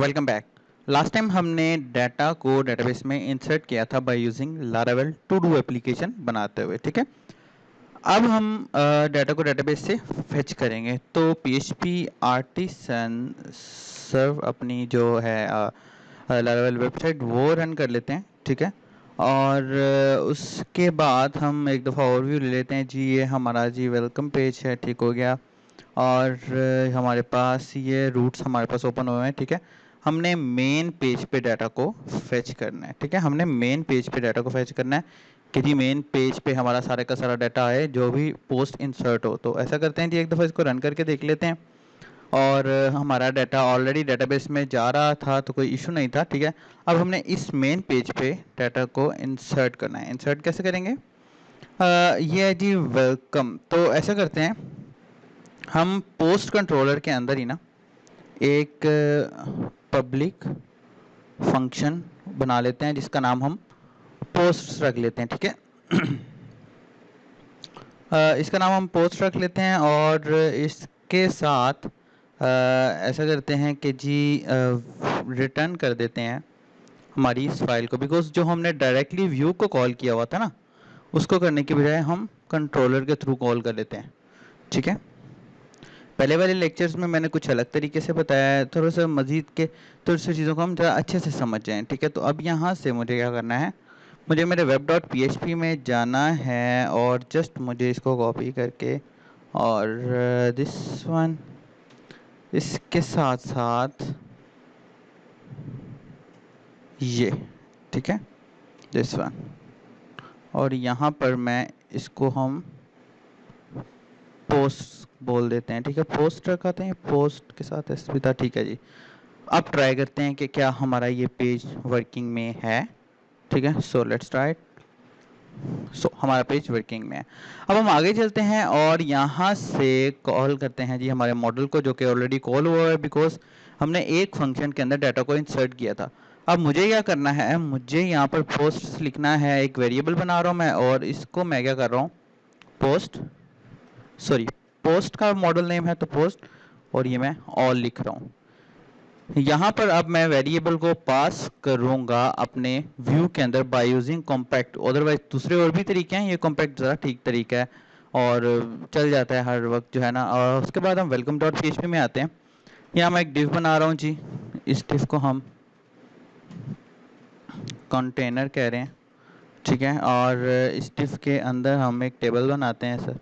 Welcome back. Last time हमने data को database में इंसर्ट किया था by using Laravel to do application बनाते हुए। ठीक है, अब हम डाटा को डेटाबेस से फेच करेंगे। तो पीएचपी आर्टिसन सर्व अपनी जो है लारावेल वेबसाइट वो रन कर लेते हैं। ठीक है, और उसके बाद हम एक दफ़ा ओवरव्यू ले लेते हैं जी। ये हमारा जी वेलकम पेज है, ठीक हो गया। और हमारे पास ये रूट्स हमारे पास ओपन हुए हैं। ठीक है, हमने मेन पेज पे डाटा को फेच करना है। ठीक है, हमने मेन पेज पे डाटा को फेच करना है कि जी मेन पेज पे हमारा सारे का सारा डाटा है जो भी पोस्ट इंसर्ट हो। तो ऐसा करते हैं जी, एक दफ़ा इसको रन करके देख लेते हैं। और हमारा डाटा ऑलरेडी डेटाबेस में जा रहा था तो कोई इशू नहीं था। ठीक है, अब हमने इस मेन पेज पे डाटा को इंसर्ट करना है। इंसर्ट कैसे करेंगे? ये है जी वेलकम। तो ऐसा करते हैं, हम पोस्ट कंट्रोलर के अंदर ही ना एक पब्लिक फंक्शन बना लेते हैं जिसका नाम हम पोस्ट रख लेते हैं। ठीक है, इसका नाम हम पोस्ट रख लेते हैं और इसके साथ ऐसा करते हैं कि जी रिटर्न कर देते हैं हमारी इस फाइल को, बिकॉज जो हमने डायरेक्टली व्यू को कॉल किया हुआ था ना, उसको करने की बजाय हम कंट्रोलर के थ्रू कॉल कर लेते हैं। ठीक है, पहले वाले लेक्चर्स में मैंने कुछ अलग तरीके से बताया है, थोड़ा सा मज़ीद के थोड़ी सी चीज़ों को हम ज़रा अच्छे से समझ जाएं। ठीक है, तो अब यहाँ से मुझे क्या करना है, मुझे मेरे web.php में जाना है और जस्ट मुझे इसको कॉपी करके और दिस वन इसके साथ साथ ये, ठीक है, दिस वन, और यहाँ पर मैं इसको हम पोस्ट बोल देते हैं। ठीक है, पोस्ट रखाते हैं, पोस्ट के साथ एस भी था। ठीक है जी, अब ट्राई करते हैं कि क्या हमारा ये पेज वर्किंग में है। ठीक है, सो लेट्स ट्राई। सो हमारा पेज वर्किंग में है। अब हम आगे चलते हैं और यहाँ से कॉल करते हैं जी हमारे मॉडल को, जो कि ऑलरेडी कॉल हुआ है बिकॉज हमने एक फंक्शन के अंदर डाटा को इंसर्ट किया था। अब मुझे क्या करना है, मुझे यहाँ पर पोस्ट लिखना है। एक वेरिएबल बना रहा हूँ मैं और इसको मैं क्या कर रहा हूँ, पोस्ट, सॉरी, पोस्ट का मॉडल नेम है तो पोस्ट, और ये मैं ऑल लिख रहा हूँ। यहाँ पर अब मैं वेरिएबल को पास करूँगा अपने व्यू के अंदर बाय यूजिंग कॉम्पैक्ट। अदरवाइज दूसरे और भी तरीके हैं, ये कॉम्पैक्ट ज़रा ठीक तरीका है और चल जाता है हर वक्त जो है ना। और उसके बाद हम वेलकम डॉट पीएचपी में आते हैं। यहाँ मैं एक डिव बना रहा हूँ जी, इस डिव को हम कंटेनर कह रहे हैं। ठीक है, और इस डिव के अंदर हम एक टेबल बनाते हैं सर,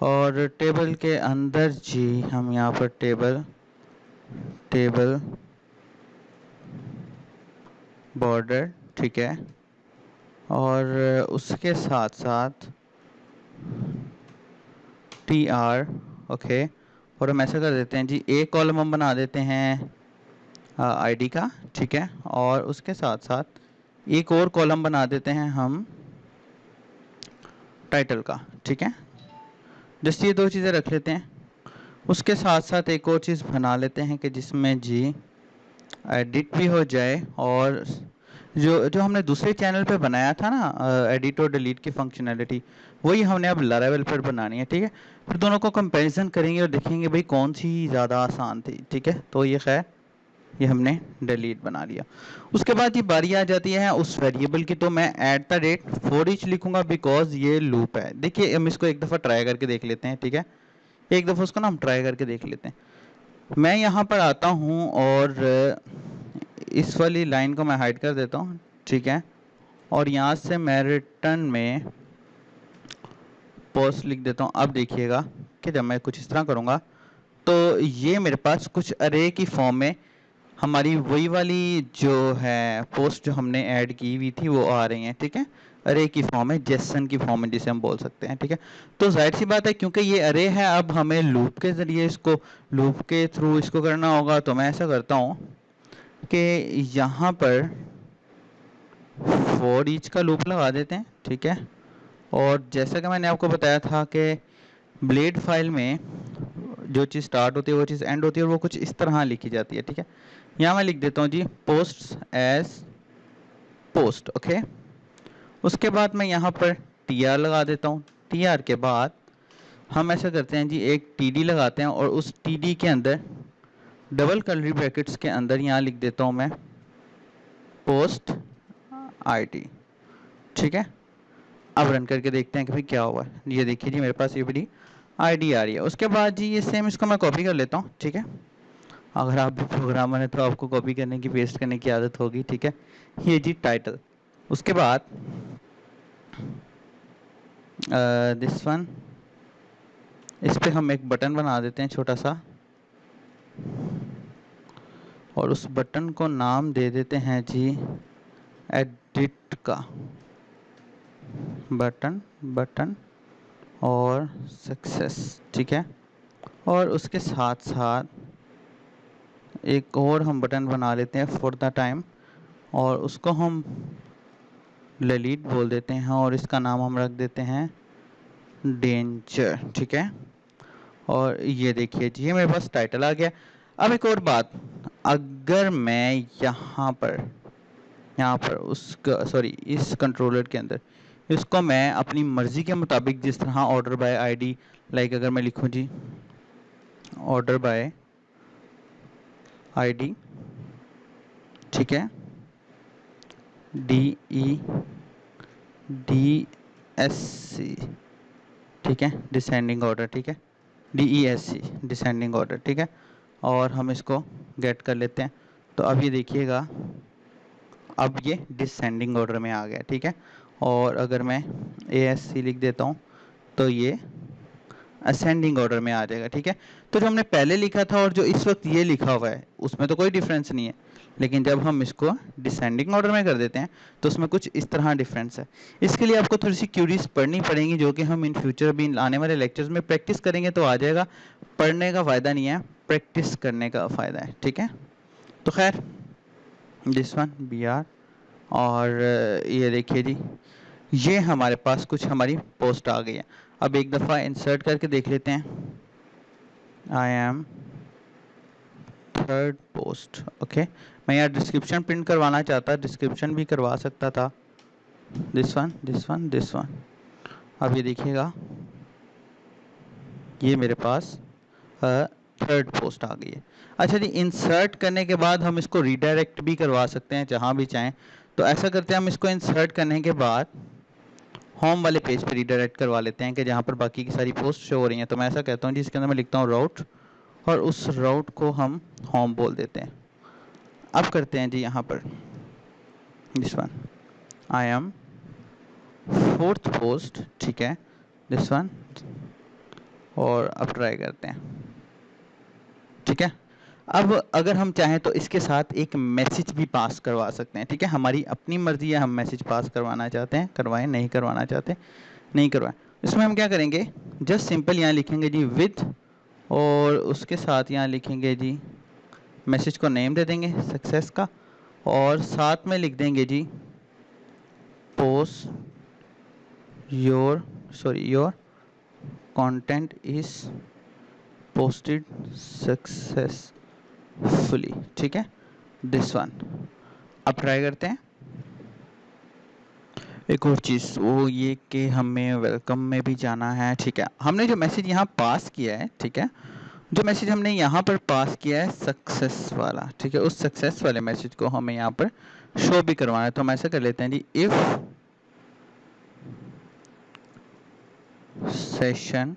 और टेबल के अंदर जी हम यहाँ पर टेबल बॉर्डर, ठीक है, और उसके साथ साथ TR, ओके, और हम ऐसा कर देते हैं जी, एक कॉलम हम बना देते हैं आईडी का। ठीक है, और उसके साथ साथ एक और कॉलम बना देते हैं हम टाइटल का। ठीक है, जस्ट ये दो चीज़ें रख लेते हैं। उसके साथ साथ एक और चीज़ बना लेते हैं कि जिसमें जी एडिट भी हो जाए, और जो जो हमने दूसरे चैनल पे बनाया था ना एडिट और डिलीट की फंक्शनैलिटी, वही हमने अब लारावेल पर बनानी है। ठीक है, फिर दोनों को कंपैरिजन करेंगे और देखेंगे भाई कौन सी ज़्यादा आसान थी। ठीक है, तो ये खैर ये हमने डिलीट बना लिया। उसके बाद ये बारी आ जाती है उस वेरिएबल की, तो मैं @for each लिखूंगा बिकॉज ये लूप है। देखिए हम इसको एक दफ़ा ट्राई करके देख लेते हैं। ठीक है, एक दफ़ा उसको ना हम ट्राई करके देख लेते हैं। मैं यहाँ पर आता हूँ और इस वाली लाइन को मैं हाइड कर देता हूँ। ठीक है, और यहाँ से मैं रिटर्न में पोस्ट लिख देता हूँ। अब देखिएगा कि जब मैं कुछ इस तरह करूँगा तो ये मेरे पास कुछ अरे की फॉर्म में हमारी वही वाली जो है पोस्ट जो हमने ऐड की हुई थी वो आ रही हैं। ठीक है, अरे की फॉर्म है, जेसन की फॉर्म है जिसे हम बोल सकते हैं। ठीक है, तो जाहिर सी बात है क्योंकि ये अरे है, अब हमें लूप के ज़रिए इसको, लूप के थ्रू इसको करना होगा। तो मैं ऐसा करता हूँ कि यहाँ पर फॉर ईच का लूप लगा देते हैं। ठीक है, और जैसा कि मैंने आपको बताया था कि ब्लेड फाइल में जो चीज़ स्टार्ट होती है वो चीज़ एंड होती है और वो कुछ इस तरह लिखी जाती है। ठीक है, यहाँ मैं लिख देता हूँ जी पोस्ट एज पोस्ट। ओके, उसके बाद मैं यहाँ पर TR लगा देता हूँ। TR के बाद हम ऐसा करते हैं जी, एक TD लगाते हैं और उस TD के अंदर डबल कर्ली ब्रैकेट्स के अंदर यहाँ लिख देता हूँ मैं पोस्ट आईडी, ठीक है। अब रन करके देखते हैं कि भाई क्या हुआ है। ये देखिए जी मेरे पास ये बड़ी आईडी आ रही है। उसके बाद जी ये सेम इसको मैं कॉपी कर लेता हूँ, ठीक है। अगर आप भी प्रोग्रामर हैं तो आपको कॉपी करने की, पेस्ट करने की आदत होगी, ठीक है। ये जी टाइटल। उसके बाद दिस वन, इस पे हम एक बटन बना देते हैं छोटा सा, और उस बटन को नाम दे देते हैं जी एडिट का बटन और सक्सेस, ठीक है। और उसके साथ साथ एक और हम बटन बना लेते हैं फॉर द टाइम, और उसको हम ललित बोल देते हैं, और इसका नाम हम रख देते हैं डेंजर, ठीक है। और ये देखिए जी ये मेरे पास टाइटल आ गया। अब एक और बात, अगर मैं यहाँ पर इस कंट्रोलर के अंदर इसको मैं अपनी मर्जी के मुताबिक, जिस तरह ऑर्डर बाय आईडी, लाइक अगर मैं लिखूँ जी ऑर्डर बाय आईडी, ठीक है, DESC, ठीक है, डिसेंडिंग ऑर्डर, ठीक है, DESC डिसेंडिंग ऑर्डर, ठीक है। और हम इसको गेट कर लेते हैं। तो अब ये देखिएगा अब ये डिसेंडिंग ऑर्डर में आ गया, ठीक है। और अगर मैं ASC लिख देता हूँ तो ये असेंडिंग ऑर्डर में आ जाएगा, ठीक है। तो जो हमने पहले लिखा था और जो इस वक्त ये लिखा हुआ है उसमें तो कोई डिफरेंस नहीं है, लेकिन जब हम इसको डिसेंडिंग ऑर्डर में कर देते हैं तो उसमें कुछ इस तरह डिफरेंस है। इसके लिए आपको थोड़ी सी क्यूरीज पढ़नी पड़ेंगी, जो कि हम इन फ्यूचर अभी आने वाले लेक्चर्स में प्रैक्टिस करेंगे तो आ जाएगा। पढ़ने का फ़ायदा नहीं है, प्रैक्टिस करने का फ़ायदा है, ठीक है। तो खैर दिस वन BR, और ये देखिए जी ये हमारे पास कुछ हमारी पोस्ट आ गई है। अब एक दफ़ा इंसर्ट करके देख लेते हैं। I am third post, okay. मैं यहाँ डिस्क्रिप्शन प्रिंट करवाना चाहता, डिस्क्रिप्शन भी करवा सकता था, दिस वन। अब ये देखिएगा ये मेरे पास थर्ड पोस्ट आ गई है। अच्छा जी, इंसर्ट करने के बाद हम इसको रीडायरेक्ट भी करवा सकते हैं जहाँ भी चाहें। तो ऐसा करते हैं, हम इसको इंसर्ट करने के बाद होम वाले पेज पे रीडायरेक्ट करवा लेते हैं कि जहाँ पर बाकी की सारी पोस्ट शो हो रही हैं। तो मैं ऐसा कहता हूँ जी, इसके अंदर मैं लिखता हूँ राउट, और उस राउट को हम होम बोल देते हैं। अब करते हैं जी यहाँ पर this one, I am fourth post, ठीक है, दिस वन। और अब ट्राई करते हैं, ठीक है। अब अगर हम चाहें तो इसके साथ एक मैसेज भी पास करवा सकते हैं, ठीक है। हमारी अपनी मर्जी है, हम मैसेज पास करवाना चाहते हैं करवाएं, नहीं करवाना चाहते नहीं करवाएं। इसमें हम क्या करेंगे, जस्ट सिंपल यहाँ लिखेंगे जी विद, और उसके साथ यहाँ लिखेंगे जी मैसेज को नेम दे देंगे सक्सेस का, और साथ में लिख देंगे जी post your content is posted successfully, ठीक है, दिस वन। अब ट्राई करते हैं। एक और चीज़ वो ये कि हमें वेलकम में भी जाना है, ठीक है। हमने जो मैसेज यहाँ पास किया है, ठीक है, जो मैसेज हमने यहाँ पर पास किया है सक्सेस वाला, ठीक है, उस सक्सेस वाले मैसेज को हमें यहाँ पर शो भी करवाना है। तो हम ऐसा कर लेते हैं जी if session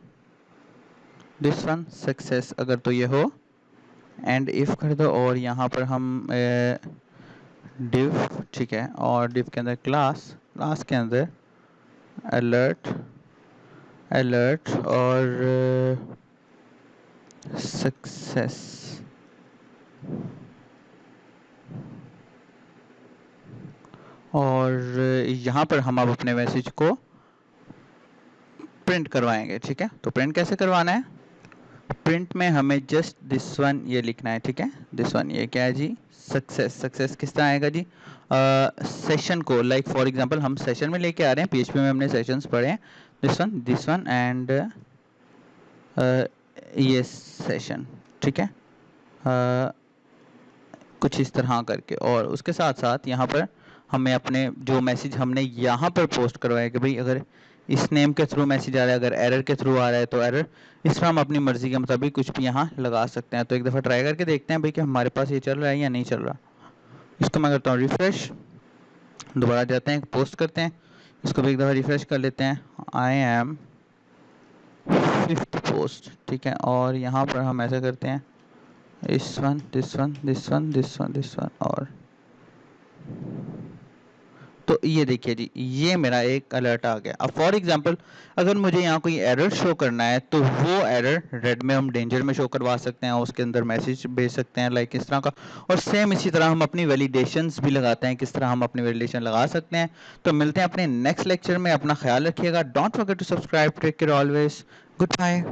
this one success, अगर तो ये हो, एंड इफ कर दो, और यहाँ पर हम डिव, ठीक है, और डिव के अंदर क्लास के अंदर अलर्ट और सक्सेस, और यहाँ पर हम अब अपने मैसेज को प्रिंट करवाएंगे, ठीक है। तो प्रिंट कैसे करवाना है, प्रिंट में हमें जस्ट दिस वन ये लिखना है, ठीक है, दिस वन। ये क्या है जी सक्सेस किस तरह आएगा जी, सेशन को, लाइक फॉर एग्जांपल हम सेशन में लेके आ रहे हैं, PHP में हमने सेशंस पढ़े हैं, दिस वन एंड ये सेशन, ठीक है, कुछ इस तरह करके। और उसके साथ साथ यहाँ पर हमें अपने जो मैसेज हमने यहाँ पर पोस्ट करवाया कि भाई अगर इस नेम के थ्रू मैसेज आ रहा है, अगर एरर के थ्रू आ रहा है तो एरर। इस पर हम अपनी मर्जी के मुताबिक कुछ भी यहाँ लगा सकते हैं। तो एक दफ़ा ट्राई करके देखते हैं भाई कि हमारे पास ये चल रहा है या नहीं चल रहा। इसको मैं करता हूँ रिफ्रेश, दोबारा जाते हैं, पोस्ट करते हैं, इसको भी एक दफ़ा रिफ्रेश कर लेते हैं। आई एम 5th पोस्ट, ठीक है। और यहाँ पर हम ऐसा करते हैं, इस one this one this one this one this one, और तो ये देखिए जी, ये मेरा एक अलर्ट आ गया। अब फॉर एग्जांपल अगर मुझे यहाँ कोई एरर शो करना है तो वो एरर रेड में हम डेंजर में शो करवा सकते हैं, उसके अंदर मैसेज भेज सकते हैं लाइक इस तरह का। और सेम इसी तरह हम अपनी वैलिडेशंस भी लगाते हैं, किस तरह हम अपनी वैलिडेशन लगा सकते हैं। तो मिलते हैं अपने नेक्स्ट लेक्चर में, अपना ख्याल रखिएगा, don't forget to subscribe, take care always, good bye.